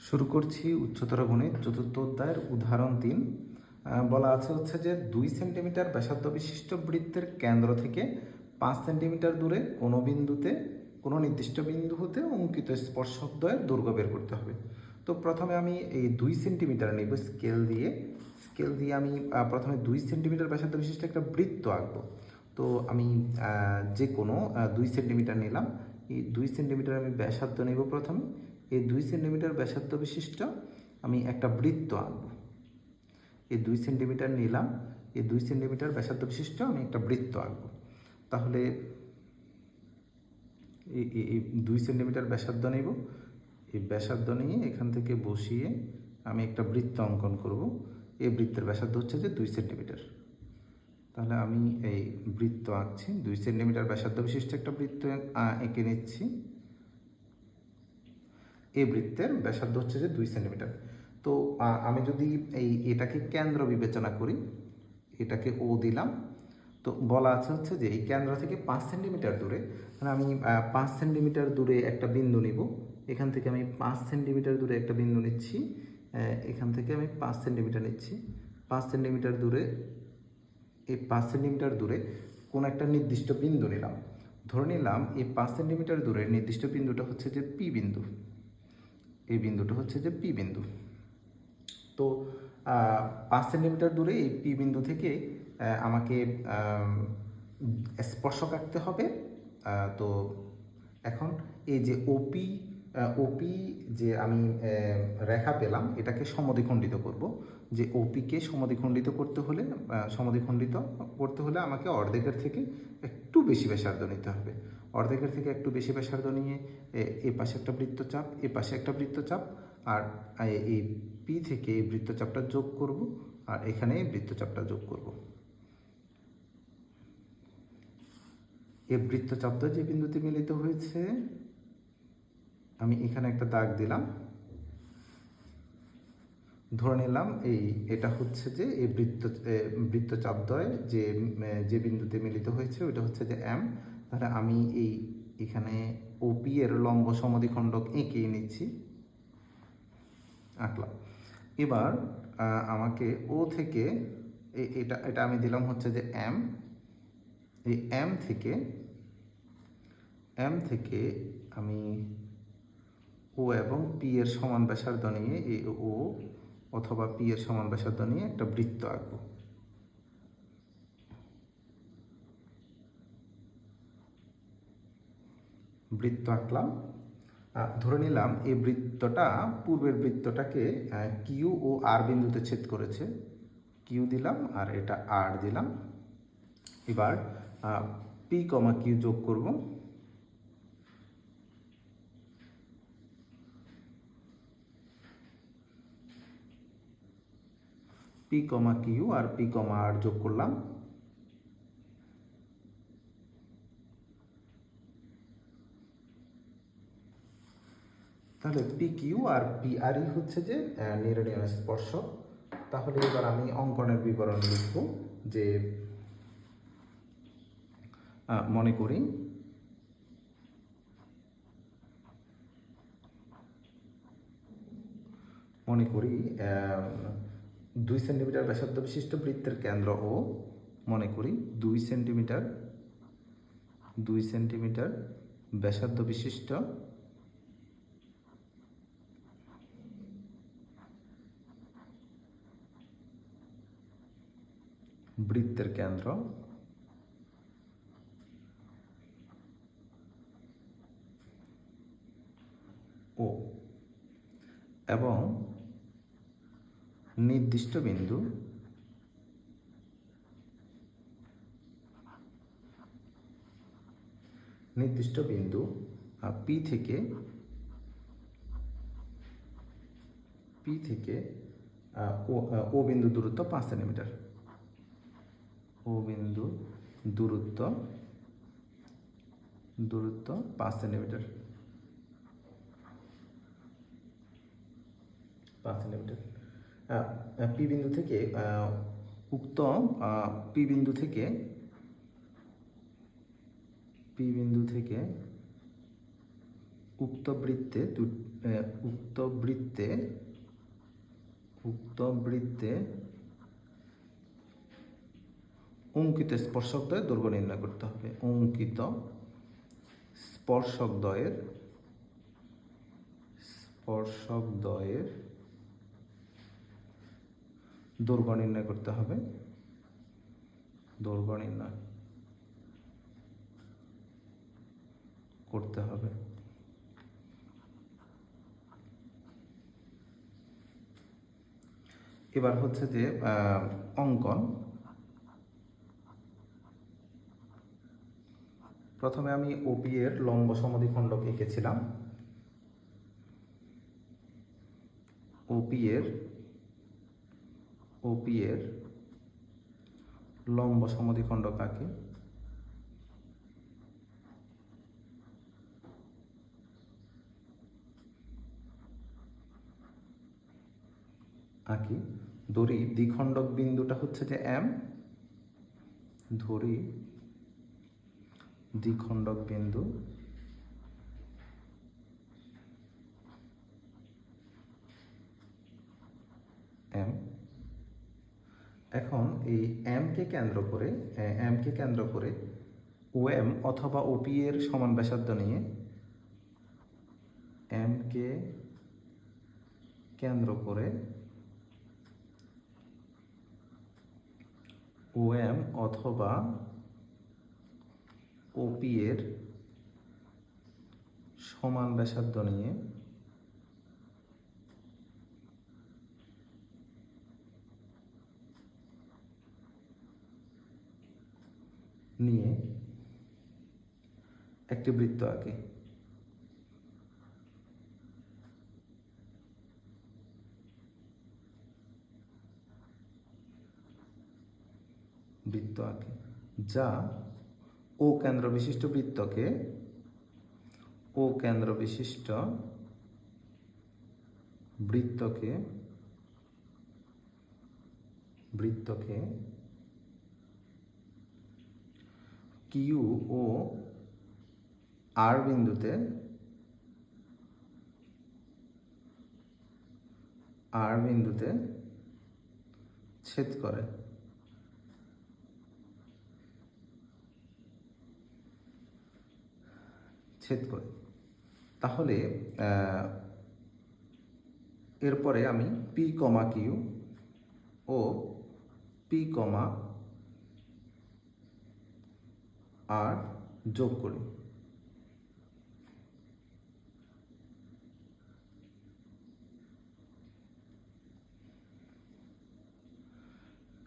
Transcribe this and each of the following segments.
শুরু করছি উচ্চতর গণিত চতুর্থ অধ্যায়ের উদাহরণ 3। বলা আছে যে 2 সেন্টিমিটার ব্যাসার্ধ বিশিষ্ট বৃত্তের কেন্দ্র থেকে 5 সেন্টিমিটার দূরে কোনো নির্দিষ্ট বিন্দু হতে অঙ্কিত স্পর্শকদ্বয়ের দৈর্ঘ্য বের করতে হবে। তো প্রথমে আমি এই 2 সেন্টিমিটার নেব স্কেল দিয়ে আমি প্রথমে 2 সেন্টিমিটার ব্যাসার্ধ বিশিষ্ট একটা বৃত্ত আঁকবো। তো আমি যে কোনো 2 সেন্টিমিটার নিলাম। এই 2 সেন্টিমিটার আমি ব্যাসার্ধ নেব প্রথমে। এই 2 সেন্টিমিটার ব্যাসার্ধ বিশিষ্ট আমি একটা বৃত্ত আঁকব। এই 2 সেন্টিমিটার নিলাম, এই 2 সেন্টিমিটার ব্যাসার্ধ বিশিষ্ট আমি একটা বৃত্ত আঁকব। তাহলে এই 2 সেন্টিমিটার ব্যাসার্ধ নেব। এই ব্যাসার্ধ নিয়ে এখান থেকে বসিয়ে আমি একটা বৃত্ত অঙ্কন করব। এই বৃত্তের ব্যাসার্ধ হচ্ছে যে 2 সেন্টিমিটার। তাহলে আমি এই বৃত্ত আঁকছি, 2 সেন্টিমিটার ব্যাসার্ধ বিশিষ্ট একটা বৃত্ত এঁকে নিচ্ছি। এই বৃত্তের ব্যাসার্ধ হচ্ছে যে 2 সেন্টিমিটার। তো আমি যদি এটাকে কেন্দ্র বিবেচনা করি, এটাকে ও দিলাম। তো বলা আছে যে এই কেন্দ্র থেকে 5 সেন্টিমিটার দূরে, মানে আমি 5 সেন্টিমিটার দূরে একটা বিন্দু নিব। এখান থেকে আমি 5 সেন্টিমিটার দূরে একটা বিন্দু নিচ্ছি। এখান থেকে আমি 5 সেন্টিমিটার নিচ্ছি। 5 সেন্টিমিটার দূরে, এই 5 সেন্টিমিটার দূরে কোনো একটা নির্দিষ্ট বিন্দু নিলাম। ধরে নিলাম এই 5 সেন্টিমিটার দূরে নির্দিষ্ট বিন্দুটা হচ্ছে যে পি বিন্দু। এই বিন্দুটা হচ্ছে যে পি বিন্দু। তো 5 সেন্টিমিটার দূরে এই পি বিন্দু থেকে আমাকে স্পর্শক আঁকতে হবে। তো এখন এই যে ওপি যে আমি রেখা পেলাম, এটাকে সমদ্বিখণ্ডিত করব। যে ওপিকে সমদ্বিখণ্ডিত করতে হলে আমাকে অর্ধেকের থেকে একটু বেশি ব্যাসার্ধ নিতে হবে। অর্ধেকের থেকে একটু বেশি ব্যাসার্ধ নিয়ে এ পাশে একটা বৃত্তচাপ, এ পাশে একটা বৃত্তচাপ, আর এই পি থেকে এই বৃত্তচাপটা যোগ করব, আর এখানে এই বৃত্তচাপটা যোগ করব। এই বৃত্তচাপ যে বিন্দুতে মিলিত হয়েছে, আমি এখানে একটা দাগ দিলাম। ধরে নিলাম এটা হচ্ছে যে এই বৃত্তচাপদ্বয় যে বিন্দুতে মিলিত হয়েছে ওইটা হচ্ছে যে এম। তাহলে আমি এখানে ওপি এর লম্ব সমদ্বিখণ্ডক এঁকে নিচ্ছি, আঁকলাম। এবার আমাকে ও থেকে এটা আমি দিলাম হচ্ছে যে এম। এই এম থেকে আমি ও এবং পি এর সমান ব্যাসার্ধ নিয়ে এই ও অথবা পি এর সমান ব্যাসার্ধ নিয়ে একটা বৃত্ত আঁকব। বৃত্ত আঁকলাম। ধরে নিলাম এই বৃত্তটা পূর্বের বৃত্তটাকে কিউ ও আর বিন্দুতে ছেদ করেছে। কিউ দিলাম আর এটা আর দিলাম। এবার পি কমা কিউ যোগ করব। পি কমা কিউ আর পি কমা আর যোগ করলাম। তাহলে পি কিউ আর পি আরই হচ্ছে যে নির্ণীয় স্পর্শক। তাহলে এবার আমি অঙ্কনের বিবরণ লিখব। যে মনে করি মনে করি 2 সেন্টিমিটার ব্যাসার্ধ বিশিষ্ট বৃত্তের কেন্দ্র ও, মনে করি 2 সেন্টিমিটার ব্যাসার্ধ বিশিষ্ট বৃত্তের কেন্দ্র ও এবং নির্দিষ্ট বিন্দু পি থেকে ও বিন্দু দূরত্ব 5 সেন্টিমিটার। ও বিন্দু দূরত্ব 5 সেন্টিমিটার। পি বিন্দু থেকে উক্ত পি বিন্দু থেকে উক্ত বৃত্তে উক্ত বৃত্তে অঙ্কিত স্পর্শকদ্বয়ের দৈর্ঘ্য নির্ণয় করতে হবে। অঙ্কিত স্পর্শকদ্বয়ের দৈর্ঘ্য নির্ণয় করতে হবে। দৈর্ঘ্য নির্ণয় করতে হবে। এবার হচ্ছে যে অঙ্কন। প্রথমে আমি ওপি এর লম্ব সমদ্বিখণ্ডক এঁকেছিলাম। ওপি এর লম্ব সমদ্বিখণ্ডক আঁকি। ধরি দ্বিখণ্ডক বিন্দুটা হচ্ছে যে এম। ধরি দ্বিখণ্ডক বিন্দু এম। এখন এই এম কে কেন্দ্র করে ওএম অথবা ওপি এর সমান ব্যাসার্ধ নিয়ে এম কে কেন্দ্র করে ওএম অথবা ওপি এর সমান ব্যাসার্ধ নিয়ে একটি বৃত্ত আঁকি। যা ও কেন্দ্র বিশিষ্ট বৃত্তকে কিউ ও আর বিন্দুতে ছেদ করে। তাহলে এরপরে আমি পি কমা কিউ ও পি কমা আর যোগ করি।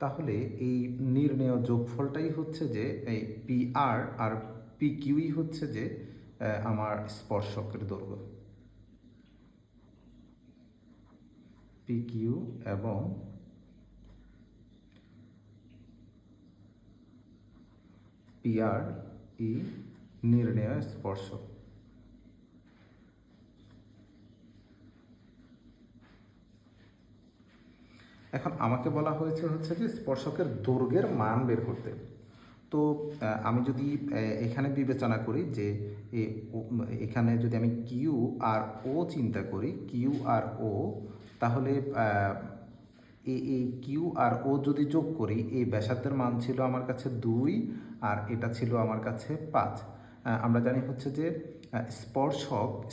তাহলে এই নির্ণেয় যোগফলটাই হচ্ছে যে এই পি আর আর পি কিউই হচ্ছে যে আমার স্পর্শকের দৈর্ঘ্য। পি কিউ এবং পি আর ই নির্ণেয় স্পর্শক। এখন আমাকে বলা হয়েছে হচ্ছে যে স্পর্শকের দৈর্ঘ্যের মান বের করতে। তো আমি যদি এখানে বিবেচনা করি যে এখানে যদি আমি কিউ আর ও চিন্তা করি, কিউ আর ও, তাহলে এই কিউ আর ও যদি যোগ করি, এই ব্যাসার্ধের মান ছিল আমার কাছে 2 আর এটা ছিল আমার কাছে 5। আমরা জানি হচ্ছে যে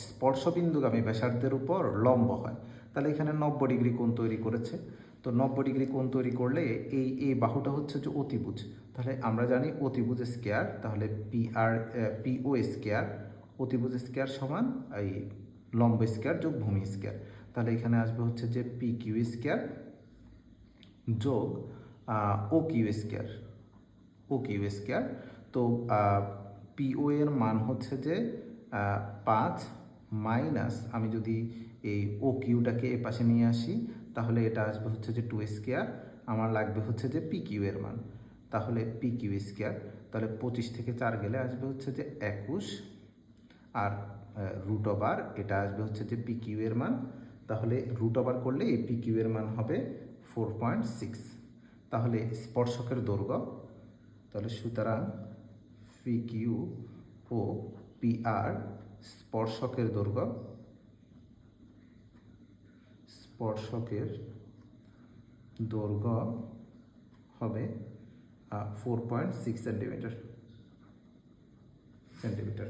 স্পর্শবিন্দুগামী ব্যাসার্ধের উপর লম্ব হয়। তাহলে এখানে 90 ডিগ্রি কোণ তৈরি করেছে। তো 90 ডিগ্রি কোণ তৈরি করলে এই বাহুটা হচ্ছে যে অতিভুজ। তাহলে আমরা জানি অতিভুজ স্কয়ার, তাহলে পিও স্কয়ার, অতিভুজ স্কয়ার সমান এই লম্ব স্কয়ার যোগ ভূমি স্কয়ার। তাহলে এখানে আসবে হচ্ছে যে পি কিউ স্কয়ার যোগ ও কিউ স্কয়ার। তো পিও এর মান হচ্ছে যে 5 মাইনাস, আমি যদি এই ও কিউটাকে এ পাশে নিয়ে আসি তাহলে এটা আসবে হচ্ছে যে 2 স্কয়ার। আমার লাগবে হচ্ছে যে পি কিউ এর মান, তাহলে পি কিউ স্কয়ার, তাহলে 25 থেকে 4 গেলে আসবে হচ্ছে যে 21 আর রুট ওভার এটা আসবে হচ্ছে যে পি কিউ এর মান। তাহলে রুট ওভার করলে এই পি কিউ এর মান হবে 4.6। তাহলে স্পর্শকের দৈর্ঘ্য, তাহলে সুতরাং P Q O P R স্পর্শকের দৈর্ঘ্য স্পর্শকের দৈর্ঘ্য হবে 4.6 সেন্টিমিটার।